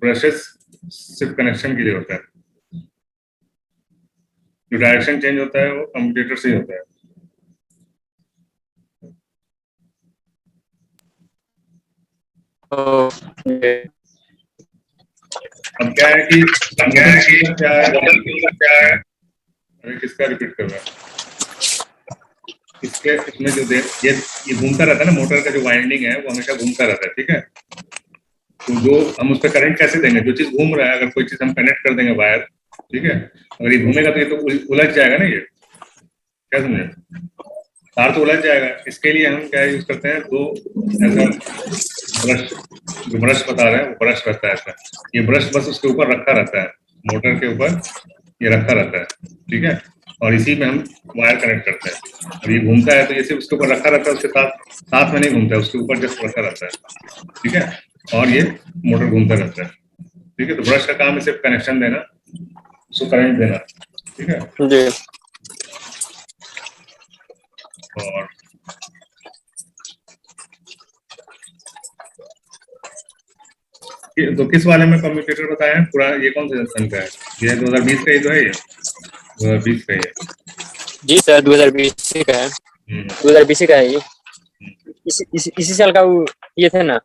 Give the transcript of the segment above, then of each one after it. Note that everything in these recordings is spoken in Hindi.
ब्रशेस सिर्फ कनेक्शन के लिए होता है, जो डायरेक्शन चेंज होता है वो कम्यूटेटर से ही होता है। अब क्या है कि क्या है, अरे किसका रिपीट कर रहा है, इसके इसमें जो ये घूमता रहता है ना, मोटर का जो वाइंडिंग है वो हमेशा घूमता रहता है, ठीक है। तो जो हम उस पर करंट कैसे देंगे, जो चीज घूम रहा है, अगर कोई चीज हम कनेक्ट कर देंगे वायर, ठीक है, अगर ये घूमेगा तो ये तो उलझ जाएगा ना, ये क्या समझे, तार तो उलझ जाएगा। इसके लिए हम क्या यूज करते हैं, दो ऐसा ब्रश, जो ब्रश बता रहे हैं वो ब्रश रहता है ऐसा, ये ब्रश बस उसके ऊपर रखा रहता है, मोटर के ऊपर ये रखा रहता है, ठीक है, और इसी में हम वायर कनेक्ट करते हैं। और ये घूमता है तो ये सिर्फ उसके ऊपर रखा रहता है, उसके साथ साथ में नहीं घूमता है, उसके ऊपर जस्ट रखा रहता है, ठीक है, और ये मोटर घूमता रहता है, ठीक है। तो ब्रश का काम है सिर्फ कनेक्शन देना, उसको करंट देना, ठीक है जी। और तो किस वाले में कम्यूटेटर बताया है पूरा, ये कौन से सन का है, ये 2020 का ही तो है, ये 2020 का ही है। जी सर 2020 का है, 2020 का है ये, इसी साल का वो ये थे ना।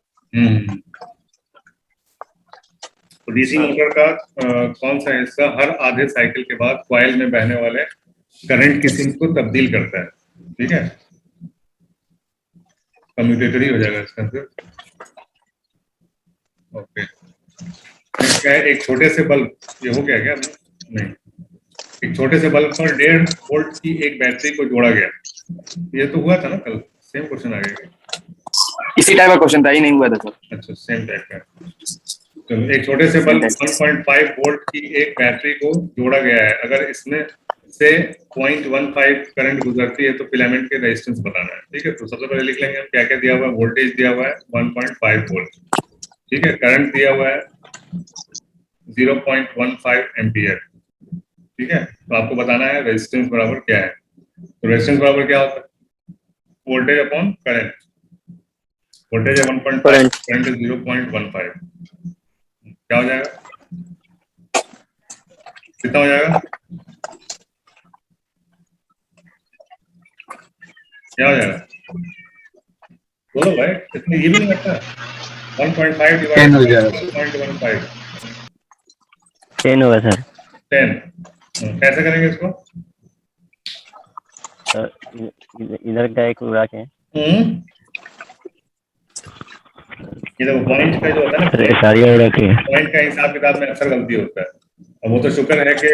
तो डीसी मोटर का कौन सा हिस्सा हर आधे साइकिल के बाद कॉइल में बहने वाले करंट की सिंक को तब्दील करता है, ठीक है, कम्यूटेटर ही हो जाएगा इसका आंसर। ओके, क्या है, एक छोटे से बल्ब, ये हो गया क्या नहीं, एक छोटे से बल्ब पर 1.5 वोल्ट की एक बैटरी को जोड़ा गया, ये तो हुआ था ना कल, सेम क्वेश्चन आ गया, इसी टाइप का क्वेश्चन था, ही नहीं हुआ था सर। अच्छा सेम टाइप का। तो एक छोटे से बल्ब 1.5 वोल्ट की एक बैटरी को जोड़ा गया है, अगर इसमें से 0.15 करंट गुजरती है तो फिलामेंट के रेजिस्टेंस बताना है, ठीक है। तो सबसे पहले लिख लेंगे हम क्या क्या दिया हुआ है, वोल्टेज दिया हुआ है 1.5 वोल्ट, ठीक है, करंट दिया हुआ है 0.15 एम्पियर, ठीक है। तो आपको बताना है रेजिस्टेंस बराबर क्या है, तो रेजिस्टेंस बराबर क्या होता है, वोल्टेज अपॉन करंट, वोल्टेज है 1.5, करंट है 0.15, क्या हो जाएगा, कितना हो जाएगा, क्या हो जाएगा, बोलो भाई, इतनी ये भी नहीं लगता, 1.5 डिवाइड 1.15, 10 होगा सर। 10, कैसे करेंगे इसको, इधर का एक उड़ा के ये देखो पॉइंट का जो होता है ना, पॉइंट का हिसाब किताब में अक्सर गलती होता है। अब वो तो शुक्र है कि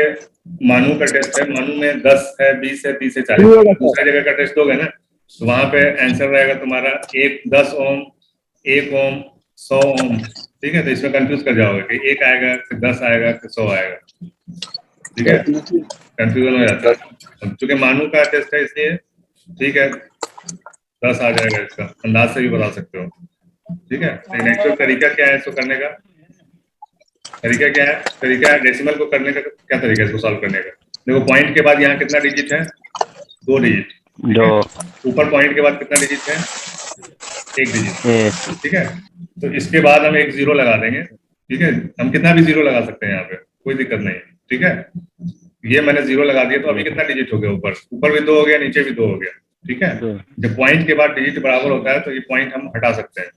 मानू का टेस्ट है, मानू में 10 है, 20 है, 30 है, 40, दूसरी जगह का टेस्ट दोगे ना तो वहां पे आंसर रहेगा तुम्हारा 10 ओम, 1 ओम, 100 ओम, ठीक है। तो इसमें कंफ्यूज कर जाओगे कि 1 आएगा फिर 10 आएगा फिर 100 आएगा, ठीक है, कंफ्यूजन हो जाता है। क्योंकि मानू का टेस्ट है इसलिए, ठीक है, 10 आ जाएगा, इसका अंदाज से भी बता सकते हो, ठीक है। लेकिन एक्चुअल तरीका क्या है इसको करने का, तरीका क्या है, तरीका है डेसिमल को करने का, क्या तरीका है इसको सॉल्व करने का, देखो पॉइंट के बाद यहाँ कितना डिजिट है, 2 डिजिट, जो ऊपर पॉइंट के बाद कितना डिजिट है, 1 डिजिट, ठीक है। तो इसके बाद हम एक 0 लगा देंगे, ठीक है, हम कितना भी 0 लगा सकते हैं यहाँ पे, कोई दिक्कत नहीं, ठीक है। ये मैंने 0 लगा दिया, तो अभी कितना डिजिट हो गया, ऊपर भी 2 हो गया, नीचे भी 2 हो गया, ठीक है। जब पॉइंट के बाद डिजिट बराबर होता है तो ये पॉइंट हम हटा सकते हैं,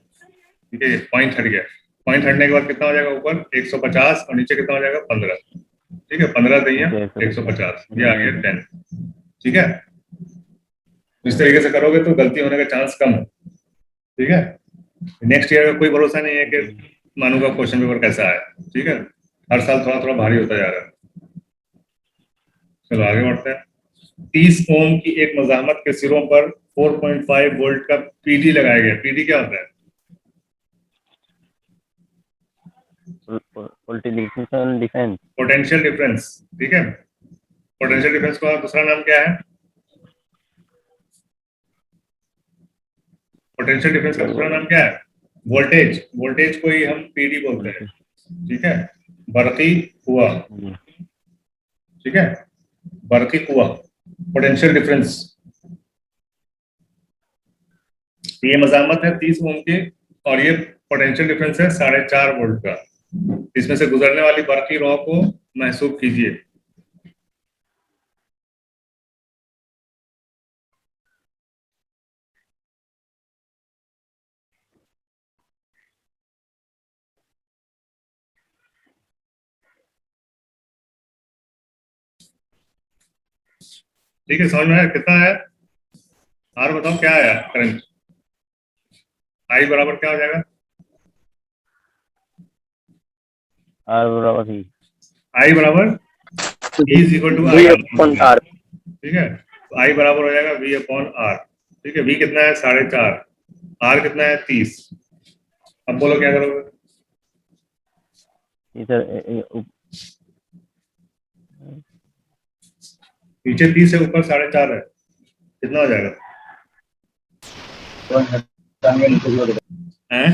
ठीक है, ये पॉइंट हट गया, पॉइंट हटने के बाद कितना हो जाएगा, ऊपर 150 और नीचे कितना हो जाएगा 15, ठीक है, 15 दैया 150, ये आ गया 10, ठीक है। इस तरीके से करोगे तो गलती होने का चांस कम है, ठीक है। नेक्स्ट ईयर का कोई भरोसा नहीं है कि मानू का क्वेश्चन पेपर कैसा है, ठीक है, हर साल थोड़ा थोड़ा भारी होता जा रहा है। चलो आगे बढ़ते हैं। 30 ओम की एक मज़ाहमत के सिरों पर 4.5 वोल्ट का पीडी लगाया गया, पीडी क्या होता है, पोटेंशियल डिफरेंस, ठीक है। पोटेंशियल डिफरेंस का दूसरा नाम क्या है, पोटेंशियल डिफरेंस का दूसरा नाम क्या है, वोल्टेज, वोल्टेज को ही हम पीडी बोलते हैं, ठीक है। बरकी हुआ, ठीक है, बरकी हुआ, पोटेंशियल डिफरेंस, ये मज़ामत है 30 ओम की और ये पोटेंशियल डिफरेंस है 4.5 वोल्ट का, इसमें से गुजरने वाली बाकी रॉ को महसूब कीजिए। ठीक है, समझ में आया कितना है? और बताओ क्या आया करंट? आई बराबर क्या हो जाएगा? आर बराबर ही आई बराबर E is equal to V R. upon R। ठीक है, तो आई बराबर हो जाएगा V अपॉन आर। ठीक है, V कितना है? 4.5। आर कितना है? 30। अब बोलो क्या करोगे? इधर नीचे 30 है, ऊपर 4.5 है, कितना हो जाएगा? हैं?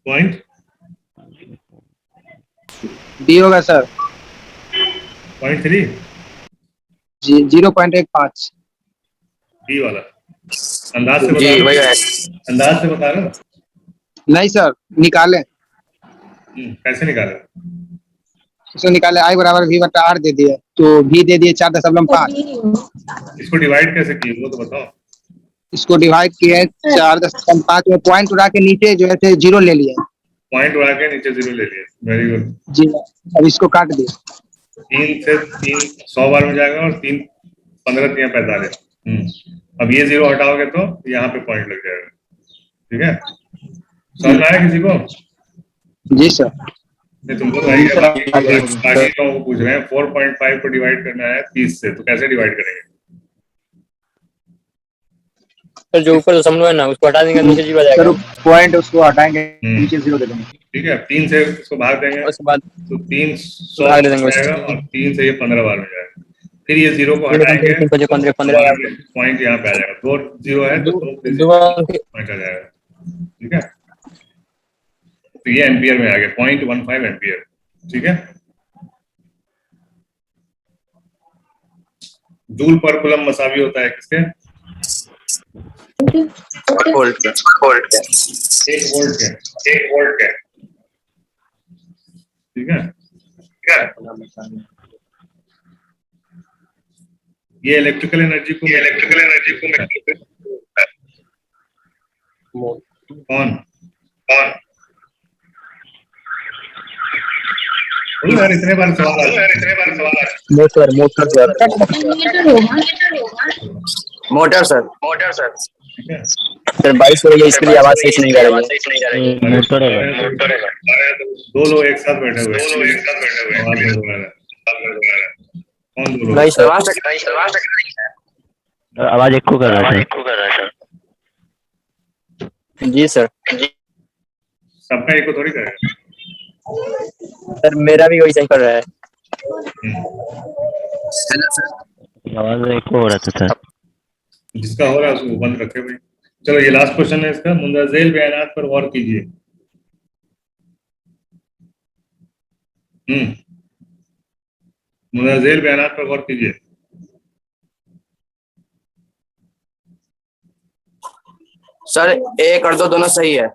पॉइंट डी होगा सर। 0.3 जी 0.15। बी वाला अंदाज से बता जी रहे वही हो? है। अंदाज से बता रहे हो? नहीं सर, निकाले। कैसे निकाले? इसको निकाले, आई बराबर V बटा आर दे दिए, तो V दे दिए 4.5। इसको डिवाइड कैसे किए वो तो बताओ। इसको डिवाइड किए 4.5 में पॉइंट उड़ा के नीचे जो है जीरो ले लिए। पॉइंट उड़ा के नीचे 0 ले लिए, वेरी गुड। जी, अब इसको काट दिए। 3 से 3 100 बार में जाएगा और 3 15 3 45। अब ये 0 हटाओगे तो यहाँ पे पॉइंट लग जाएगा। ठीक है, समझ में आया किसी को? जी सर। नहीं तुमको तो आइए, बाकी लोगों को पूछ रहे हैं। 4.5 को डिवाइड करना है 30 से, तो कैसे डिवाइड करेंगे? सर जो ऊपर दशमलव है ना उसको हटा देंगे, नीचे 0 आ जाएगा। पॉइंट उसको हटाएंगे, नीचे 0 दे देंगे। ठीक है, 3 से इसको भाग देंगे उसके बाद तो 3 100 भाग दे देंगे हो जाएगा, और 3 से ये 15 बार में जाएगा। फिर ये 0 को हटाएंगे, 15 पॉइंट यहाँ पे आ जाएगा। 2 0 है तो 2 पॉइंट आ जाएगा। ठीक है, तो ये एम्पियर में आ गया 0.15 एम्पियर। ठीक है, जूल पर कूलम मसावी होता है किसके? 1 वोल्ट के। 1 वोल्ट के। 1 वोल्ट के। ठीक है, ये इलेक्ट्रिकल एनर्जी को कौन कौन यार इतने बार सवाल आता है। Motor motor sir. ठीक है, सर 22 हो गई, इसके लिए आवाज सही से नहीं जा रही है। मोटर है। दो लोग एक साथ बैठे हुए आवाज नहीं हो रहा है। कौन दो लोग? नहीं सर। आवाज इको कर रहा है जी सर। सबका एको थोड़ी करेगा। सर मेरा भी वही सही कर रहा है। आवाज इको हो रहा था सर। जिसका हो रहा है उसको बंद रखे भाई। चलो ये लास्ट क्वेश्चन है इसका। मुंदरजेल बयानात पर गौर कीजिए। मुंदरजेल बयानात पर गौर कीजिए। सर 1 और 2 दोनों सही है।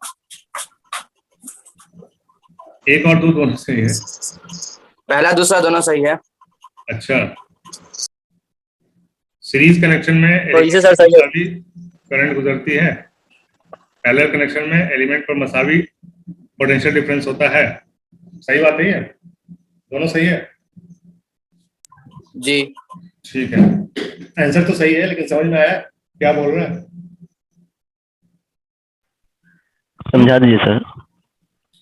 1 और 2 दोनों सही है। पहला दूसरा दोनों सही है। अच्छा, सीरीज कनेक्शन में तो इसे सर सही है। करंट गुजरती है। पैरेलल कनेक्शन में एलिमेंट पर मसावी पोटेंशियल डिफरेंस होता है। सही बात है ये? दोनों सही है? जी ठीक है, आंसर तो सही है, लेकिन समझ में आया क्या बोल रहा है? समझा दीजिए सर,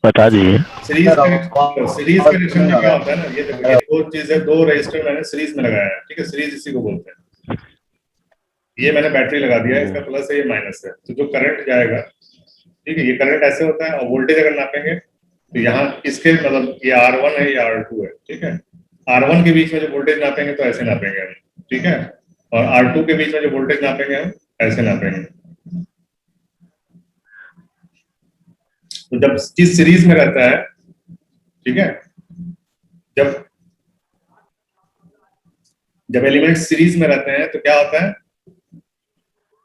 बता दीजिए। सीरीज कनेक्शन में क्या होता है ना, ये देखो ये दो चीजें, 2 रजिस्टर मैंने सीरीज में लगाया है। ठीक है, सीरीज इसी को बोलते हैं। ये मैंने बैटरी लगा दिया है, इसका प्लस है, ये माइनस है। तो जो करंट जाएगा, ठीक है, ये करंट ऐसे होता है। और वोल्टेज अगर नापेंगे तो यहाँ इसके मतलब ये R1 है, ये R2 है। ठीक है, R1 के बीच में जो वोल्टेज नापेंगे तो ऐसे नापेंगे हम। ठीक है, और R2 के बीच में जो वोल्टेज नापेंगे हम ऐसे नापेंगे। तो जब किस सीरीज में रहता है, ठीक है, जब जब एलिमेंट सीरीज में रहते हैं तो क्या होता है?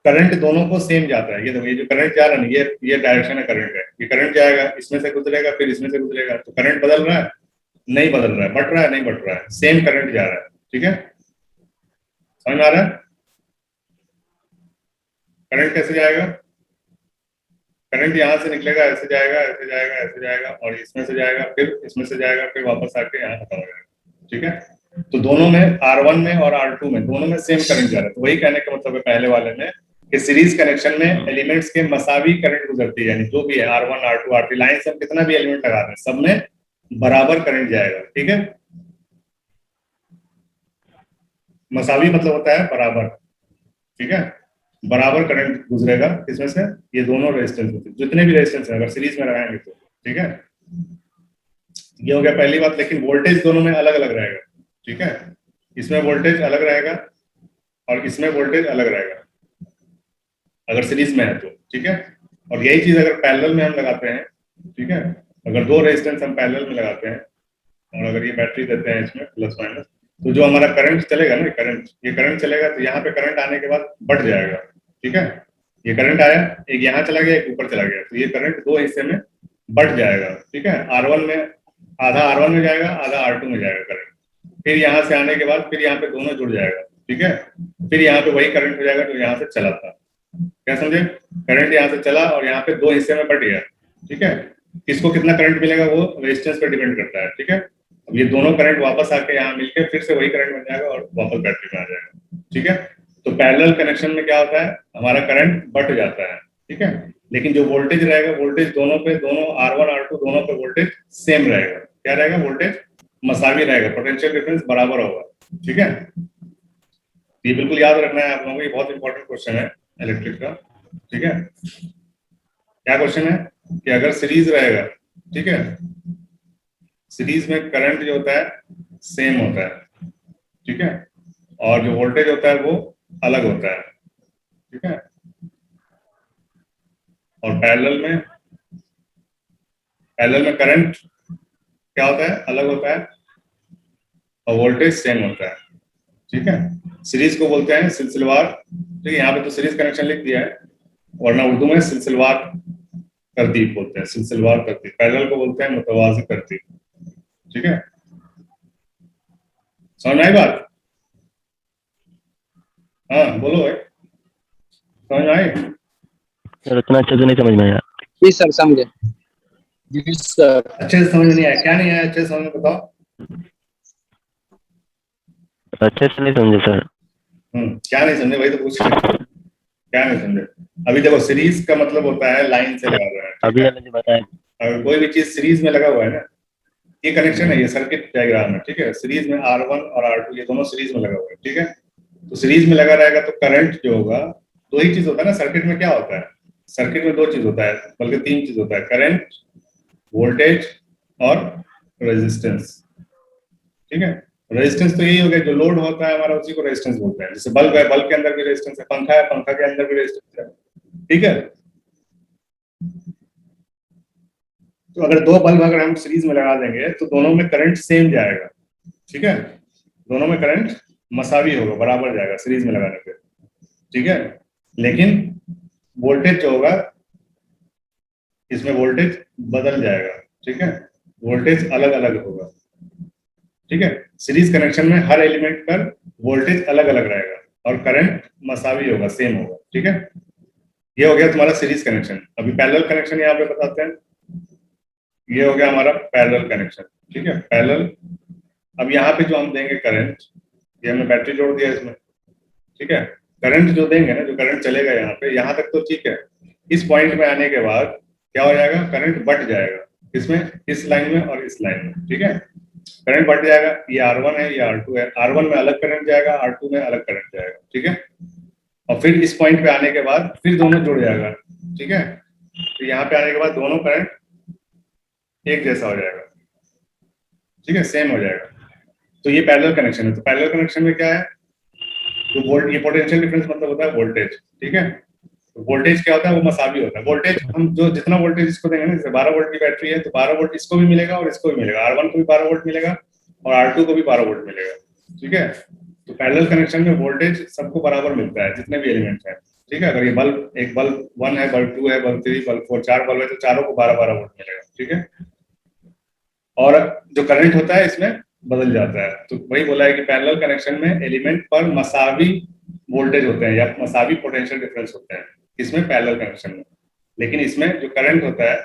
करंट दोनों को सेम जाता है। ये देखो, ये जो करंट जा रहा है ना, ये डायरेक्शन है करंट है, ये करंट जाएगा, इसमें से गुजरेगा, फिर इसमें से गुजरेगा, तो करंट बदल रहा है? नहीं बदल रहा है। बढ़ रहा है? नहीं बढ़ रहा है, सेम करंट जा रहा है। ठीक है, समझ में आ रहा है? करंट कैसे जाएगा? करंट यहाँ से निकलेगा, ऐसे जाएगा, ऐसे जाएगा, ऐसे जाएगा, और इसमें से जाएगा, फिर इसमें से जाएगा, फिर वापस आके यहाँ खत्म हो जाएगा। ठीक है, तो दोनों में R1 में और R2 में दोनों में सेम करंट जा रहा है। तो वही कहने का मतलब है पहले वाले में कि सीरीज कनेक्शन में एलिमेंट्स के मसावी करंट गुजरती है, यानी जो भी है R1 R2 R3 लाइन से हम कितना भी एलिमेंट लगा रहे हैं, सब में बराबर करंट जाएगा। ठीक है, मसावी मतलब होता है बराबर। ठीक है, बराबर करंट गुजरेगा इसमें से, ये दोनों रेजिस्टेंस जितने भी रेजिस्टेंस है अगर सीरीज में लगाएंगे तो। ठीक है, ये हो गया पहली बात। लेकिन वोल्टेज दोनों में अलग अलग रहेगा। ठीक है, इसमें वोल्टेज अलग रहेगा और इसमें वोल्टेज अलग रहेगा अगर सीरीज में है तो। ठीक है, और यही चीज अगर पैरेलल में हम लगाते हैं, ठीक है, अगर दो रेजिस्टेंस हम पैरेलल में लगाते हैं और अगर ये बैटरी देते हैं इसमें प्लस माइनस, तो जो हमारा करंट चलेगा ना, करंट, ये करंट चलेगा, तो यहाँ पे करंट आने के बाद बढ़ जाएगा। ठीक है, ये करंट आया, एक यहाँ चला गया, एक ऊपर चला गया, तो ये करंट दो हिस्से में बढ़ जाएगा। ठीक है, R1 में आधा R1 में जाएगा, आधा R2 में जाएगा करंट, फिर यहाँ से आने के बाद फिर यहाँ पे दोनों जुड़ जाएगा। ठीक है, फिर यहाँ पे वही करंट हो जाएगा जो यहाँ से चला था। क्या समझे? करंट यहाँ से चला और यहाँ पे दो हिस्से में बट गया। ठीक है, किसको कितना करंट मिलेगा वो रेजिस्टेंस पे डिपेंड करता है। ठीक है, अब ये दोनों करंट वापस आके यहाँ मिलके फिर से वही करंट बन जाएगा और वापस बैटरी में आ जाएगा। ठीक है, तो पैरेलल कनेक्शन में क्या होता है, हमारा करंट बढ़ जाता है। ठीक है, लेकिन जो वोल्टेज रहेगा, वोल्टेज दोनों पे, दोनों R1 R2 दोनों पे वोल्टेज सेम रहेगा। क्या रहेगा? वोल्टेज मसावी रहेगा, पोटेंशियल डिफरेंस बराबर होगा। ठीक है, ये बिल्कुल याद रखना है आप लोगों को, ये बहुत इंपॉर्टेंट क्वेश्चन है इलेक्ट्रिक का। ठीक है, क्या क्वेश्चन है कि अगर सीरीज रहेगा, ठीक है, सीरीज में करंट जो होता है सेम होता है। ठीक है, और जो वोल्टेज होता है वो अलग होता है। ठीक है, और पैरेलल में करंट क्या होता है? अलग होता है और वोल्टेज सेम होता है। ठीक है, सीरीज को बोलते हैं सिलसिलेवार। ठीक है, यहाँ पे तो सीरीज कनेक्शन लिख दिया है, वरना उर्दू में सिलसिलेवार तरतीब बोलते हैं, सिलसिलेवार तरतीब। पैरेलल को बोलते हैं मुतवाज़ी तरतीब। ठीक है, समझ में आई बात? हाँ बोलो भाई, समझ में आई? सर उतना अच्छे से नहीं समझ में आया। जी सर, समझे। जी सर। अच्छे से समझ नहीं आया? क्या नहीं आया अच्छे से समझ में, बताओ। अच्छे से नहीं समझे सर। क्या नहीं समझे? वही तो पूछ रहे हैं, क्या नहीं समझे? अभी देखो, सीरीज का मतलब होता है लाइन से लगा हुआ है। अभी मुझे बताया। अगर कोई भी चीज सीरीज में लगा हुआ है ना, ये कनेक्शन है, ये सर्किट डायग्राम है। ठीक है, सीरीज में R1 और R2 ये दोनों सीरीज में लगा हुआ है। ठीक है, तो सीरीज में लगा रहेगा तो करंट जो होगा, दो ही चीज होता है ना सर्किट में। क्या होता है सर्किट में? दो चीज होता है, बल्कि तीन चीज होता है, करंट, वोल्टेज और रेजिस्टेंस। ठीक है, रेजिस्टेंस तो यही हो गया, जो लोड होता है हमारा उसी को रेजिस्टेंस बोलते हैं। जैसे बल्ब है, बल्ब के अंदर भी रेजिस्टेंस है, पंखा है, पंखा के अंदर भी रेजिस्टेंस है। ठीक है, तो अगर दो बल्ब अगर हम सीरीज में लगा देंगे तो दोनों में करंट सेम जाएगा। ठीक है, दोनों में करंट मसावी होगा, बराबर जाएगा सीरीज में लगाने पे। ठीक है, लेकिन वोल्टेज जो होगा, इसमें वोल्टेज बदल जाएगा। ठीक है, वोल्टेज अलग अलग होगा। ठीक है, सीरीज कनेक्शन में हर एलिमेंट पर वोल्टेज अलग अलग रहेगा और करंट मसावी होगा, सेम होगा। ठीक है, ये हो गया तुम्हारा सीरीज कनेक्शन। अभी पैरेलल कनेक्शन यहाँ पे बताते हैं। ये हो गया हमारा पैरेलल कनेक्शन। ठीक है, पैरेलल। अब यहाँ पे जो हम देंगे करंट, ये हमने बैटरी जोड़ दिया इसमें। ठीक है, करंट जो देंगे ना, जो करंट चलेगा यहाँ पे, यहाँ तक तो ठीक है। इस पॉइंट में आने के बाद क्या हो जाएगा? करंट बढ़ जाएगा। इसमें, इस लाइन में और इस लाइन में। ठीक है, करंट बढ़ जाएगा। ये R1 है, ये R2 है। R1 में अलग करंट जाएगा, R2 में अलग करंट जाएगा। ठीक है, और फिर इस पॉइंट पे आने के बाद फिर दोनों जुड़ जाएगा। ठीक है, तो यहाँ पे आने के बाद दोनों करंट एक जैसा हो जाएगा। ठीक है, सेम हो जाएगा। तो ये पैरेलल कनेक्शन है। तो पैरेलल कनेक्शन में क्या है? तो वोल्ट, ये पोटेंशियल डिफरेंस मतलब होता है वोल्टेज। ठीक है, तो वोल्टेज क्या होता है? वो मसावी होता है। वोल्टेज हम जो जितना वोल्टेज इसको देंगे ना, जैसे 12 वोल्ट की बैटरी है तो 12 वोल्ट इसको भी मिलेगा और इसको भी मिलेगा। R1 को भी 12 वोल्ट मिलेगा और R2 को भी 12 वोल्ट मिलेगा। ठीक है, तो पैरेलल कनेक्शन में वोल्टेज सबको बराबर मिलता है, जितने भी एलिमेंट्स हैं। ठीक है, अगर ये बल्ब एक बल्ब 1 है, बल्ब 2 है, बल्ब 3, बल्ब 4, 4 बल्ब है तो चारों को 12-12 वोल्ट मिलेगा। ठीक है, और जो करंट होता है इसमें बदल जाता है। तो वही बोला है कि पैरेलल कनेक्शन में एलिमेंट पर मसावी वोल्टेज होते हैं या मसावी पोटेंशियल डिफरेंस होते हैं इसमें पैरेलल कनेक्शन में। लेकिन इसमें जो करंट होता है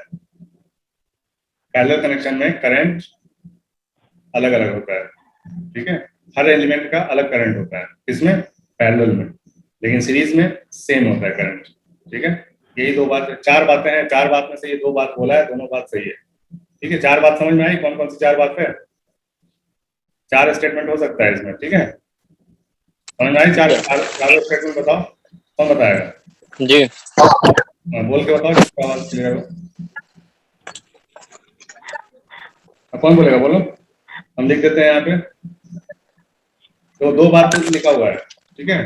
पैरेलल कनेक्शन में करंट अलग अलग होता है। ठीक है, हर एलिमेंट का अलग करंट होता है इसमें पैरेलल में, लेकिन सीरीज में सेम होता है करंट। ठीक है, यही दो बात, 4 बातें हैं, 4 बात में से ये 2 बात बोला है, दोनों बात सही है। ठीक है, 4 बात समझ में आई? कौन कौन सी 4 बात है? 4 स्टेटमेंट हो सकता है इसमें। ठीक है, समझ में आई? 4 स्टेटमेंट बताओ, कौन बताएगा? जी बोल के बताओ जिसका आवाज क्लियर हो। कौन बोलेगा? बोलो, हम लिख देते हैं यहाँ पे। तो 2 बात तो लिखा हुआ है। ठीक है,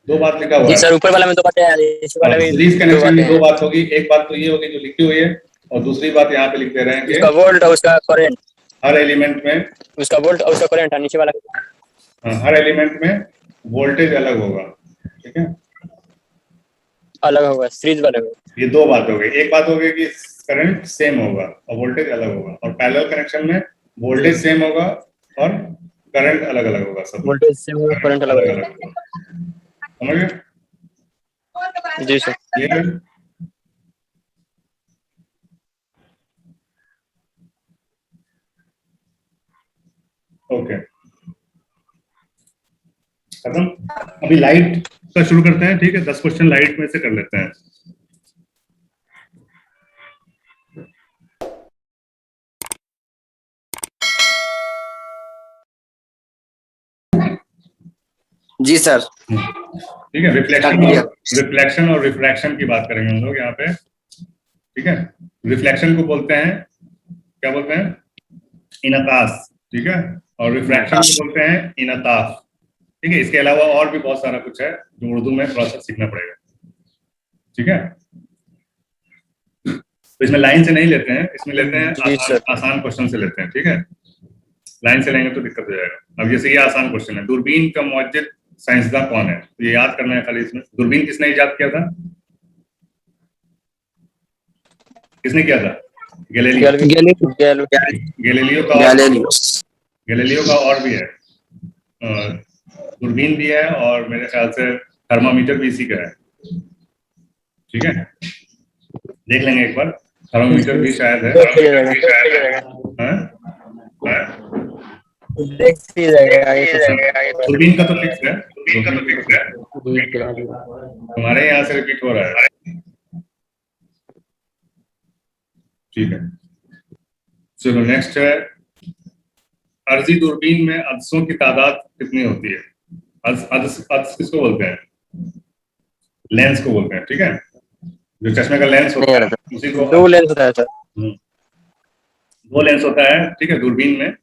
2 बात लिखा हुआ जी है सर, ऊपर वाला में 2 बातें हैं, इस वाला में सीरीज 2 कनेक्शन में बातें 2 हैं। बात होगी। एक बात तो ये होगी जो लिखी हुई है, और दूसरी बात यहाँ पे लिख दे रहे हैं उसका कि वोल्ट और उसका करंट, हर एलिमेंट में उसका वोल्ट और उसका करंट नीचे वाला। हर एलिमेंट में वोल्टेज अलग होगा। ठीक है, अलग होगा, सीरीज वाला होगा। ये 2 बात हो गई। एक बात हो गई कि करंट सेम होगा और वोल्टेज अलग होगा, और पैरेलल कनेक्शन में वोल्टेज सेम होगा और करंट अलग अलग होगा। सब वोल्टेज सेम होगा, करंट अलग होगा। समझ गए? जी सर। ये ओके, खत्म। अभी लाइट का शुरू करते हैं। ठीक है, 10 क्वेश्चन लाइट में से कर लेते हैं। जी सर। ठीक है, रिफ्लेक्शन और रिफ्रैक्शन की बात करेंगे हम लोग यहाँ पे। ठीक है, रिफ्लेक्शन को बोलते हैं, क्या बोलते हैं? इनतास। ठीक है, और रिफ्रैक्शन को बोलते हैं इनताफ। ठीक है, इसके अलावा और भी बहुत सारा कुछ है जो उर्दू में थोड़ा सा सीखना पड़ेगा। ठीक है, तो इसमें लाइन से नहीं लेते हैं, इसमें लेते हैं आसान क्वेश्चन से लेते हैं। ठीक है, लाइन से लेंगे तो दिक्कत हो जाएगा। अब जैसे ये आसान क्वेश्चन है, दूरबीन का मौजूद साइंसदान कौन है? तो ये याद करना है खाली। इसमें दूरबीन किसने इजाद किया था? किसने किया था? गैलीलियो का और भी है, दूरबीन भी है, और मेरे ख्याल से थर्मामीटर भी इसी का है। ठीक है, देख लेंगे एक बार, थर्मामीटर भी शायद है। दूरबीन का तो फिक्स है, हमारे यहाँ से रिपीट हो रहा है। ठीक है, चलो नेक्स्ट है, अर्जी दूरबीन में अदसों की तादाद कितनी होती है? अदस किसको बोलते हैं? लेंस को बोलते हैं। ठीक है, जो चश्मे का लेंस होता है उसी को 2 लेंस होता है सर। 2 लेंस होता है। ठीक है, दूरबीन में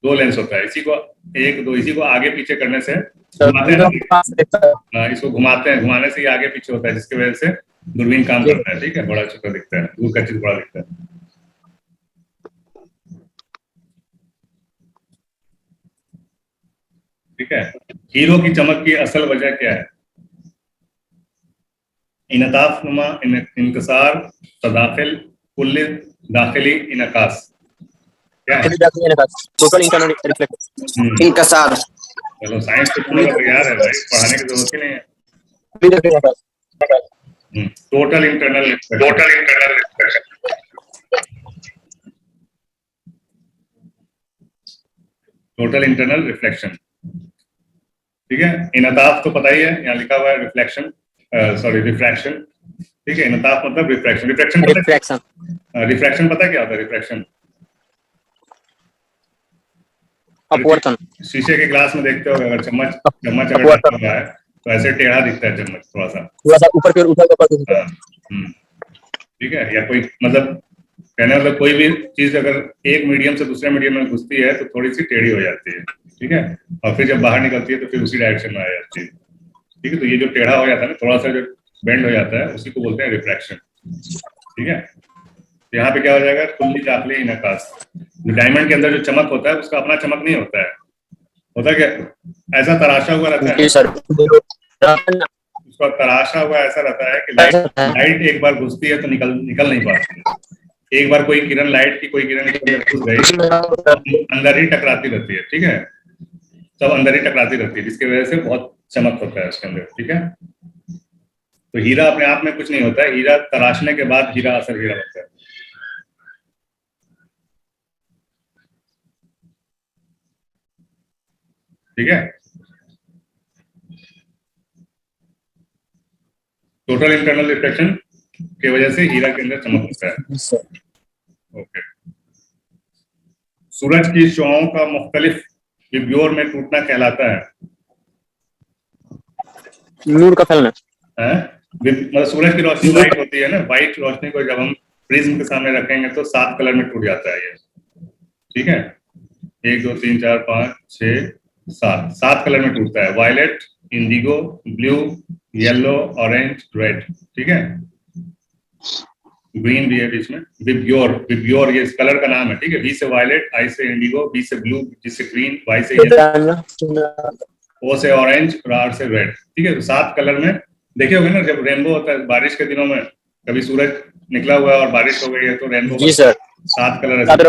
2 लेंस होता है। इसी को 1 2 इसी को आगे पीछे करने से घुमाते हैं, इसको घुमाते हैं, घुमाने से ये आगे पीछे होता है, जिसकी वजह से दूरबीन काम करता है। ठीक है, बड़ा छोटा दिखता है, दूर का चीज बड़ा दिखता है। ठीक है, हीरो की चमक की असल वजह क्या है? इनताफ नुमा इंकसार तदाखिल कुल्ल दाखिली इनकास। क्या है? Total internal reflection. इंकसार। चलो साइंस तो पूरा तैयार है भाई, पढ़ाने की जरूरत ही नहीं है। Total internal reflection. Total internal reflection. ठीक है, इनताफ तो पता ही है, यहाँ लिखा हुआ है रिफ्लेक्शन, सॉरी रिफ्रैक्शन। ठीक है, इनताफ मतलब रिफ्रैक्शन। रिफ्रैक्शन पता है क्या होता है? रिफ्रैक्शन अपवर्तन। शीशे के ग्लास में देखते हो, अगर चम्मच अगर रखा हुआ है तो ऐसे टेढ़ा दिखता है चम्मच, थोड़ा सा ऊपर की ओर उठा। ठीक है, या कोई मतलब कहने मतलब कोई भी चीज अगर एक मीडियम से दूसरे मीडियम में घुसती है तो थोड़ी सी टेढ़ी हो जाती है। ठीक है, और फिर जब बाहर निकलती है तो फिर उसी डायरेक्शन में आ जाती है। ठीक है, तो ये जो टेढ़ा हो जाता है ना, थोड़ा सा जो बेंड हो जाता है, उसी को बोलते हैं रिफ्रैक्शन। ठीक है, तो यहाँ पे क्या हो जाएगा? कुल्ली दाखिली इनकास। जो डायमंड के अंदर जो चमक होता है उसका अपना चमक नहीं होता है, होता क्या? ऐसा तराशा हुआ रहता है, उसका तराशा हुआ ऐसा रहता है कि लाइट एक बार घुसती है तो निकल नहीं पाती। एक बार कोई किरण, लाइट की कोई किरण घुस गई तो अंदर ही टकराती रहती है, ठीक है, सब अंदर ही टकराती रहती है, जिसकी वजह से बहुत चमक होता है उसके अंदर, ठीक है। तो हीरा अपने आप में कुछ नहीं होता है, हीरा तराशने के बाद हीरा असल हीरा बनता है। ठीक है, टोटल इंटरनल रिफ्लेक्शन की वजह से हीरा के अंदर चमक होता है। ओके। सूरज की शुआओं का मुख्तलिफ विब्योर में टूटना कहलाता है नूर का फैलना। मतलब सूरज की रोशनी वाइट होती है ना, वाइट रोशनी को जब हम प्रिज्म के सामने रखेंगे तो 7 कलर में टूट जाता है ये, ठीक है। 1 2 3 4 5 6 7 कलर में टूटता है, violet, indigo, blue, yellow, orange, red, ठीक है। ग्रीन भी है बीच में। विब्योर ये इस कलर का नाम है, ठीक है। वी से वायलेट, आई से इंडिगो, बी से ब्लू, जी से ग्रीन, वाई से येलो, ओ से ऑरेंज और आर से रेड, ठीक है। तो 7 कलर में देखे होंगे ना, जब रेनबो होता है बारिश के दिनों में, कभी सूरज निकला हुआ है और बारिश हो गई है तो रेनबो जी सर 7 कलर 7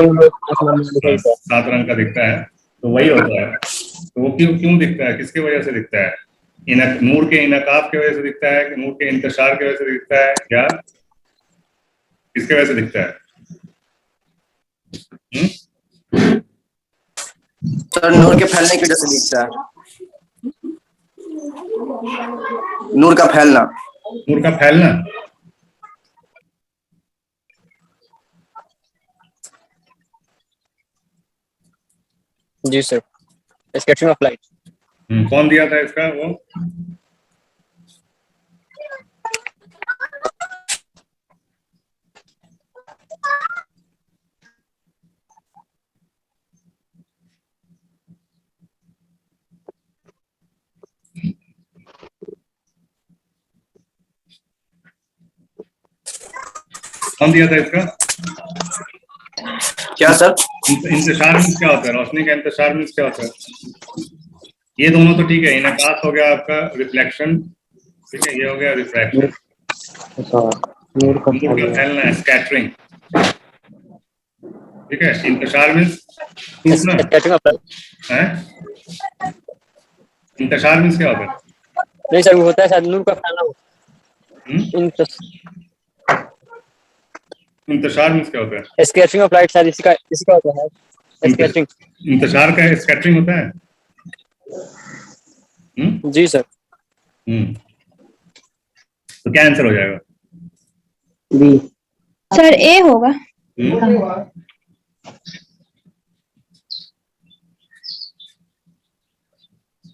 रंग का दिखता है, तो वही होता है। तो वो क्यों दिखता है, किसकी वजह से दिखता है? नूर के इनकाब की वजह से दिखता है कि नूर के इंतशार की वजह से दिखता है, क्या किसकी वजह से दिखता है? सर नूर के फैलने की वजह से दिखता है, नूर का फैलना। नूर का फैलना, जी सर स्कैटरिंग ऑफ लाइट। कौन दिया था इसका? वो कौन दिया था इसका? क्या सर? इंतशार मीन्स क्या होता है? रोशनी का इंतशार मीन्स क्या होता है? ये दोनों तो ठीक है, इनकास हो गया आपका, रिफ्लेक्शन, ठीक है, ये हो गया रिफ्रैक्शन। नूर का फैलना है स्कैटरिंग, ठीक है। इंतशार मीन्स टूटना है। इंतशार मीन्स क्या होता है? नहीं सर वो होता है शायद नूर का फैलना। इंतशार मीन्स क्या होता है? स्कैटरिंग ऑफ लाइट शायद इसका होता है स्कैटरिंग। इंतशार का स्कैटरिंग होता है। जी सर। तो क्या आंसर हो जाएगा? बी सर, ए होगा।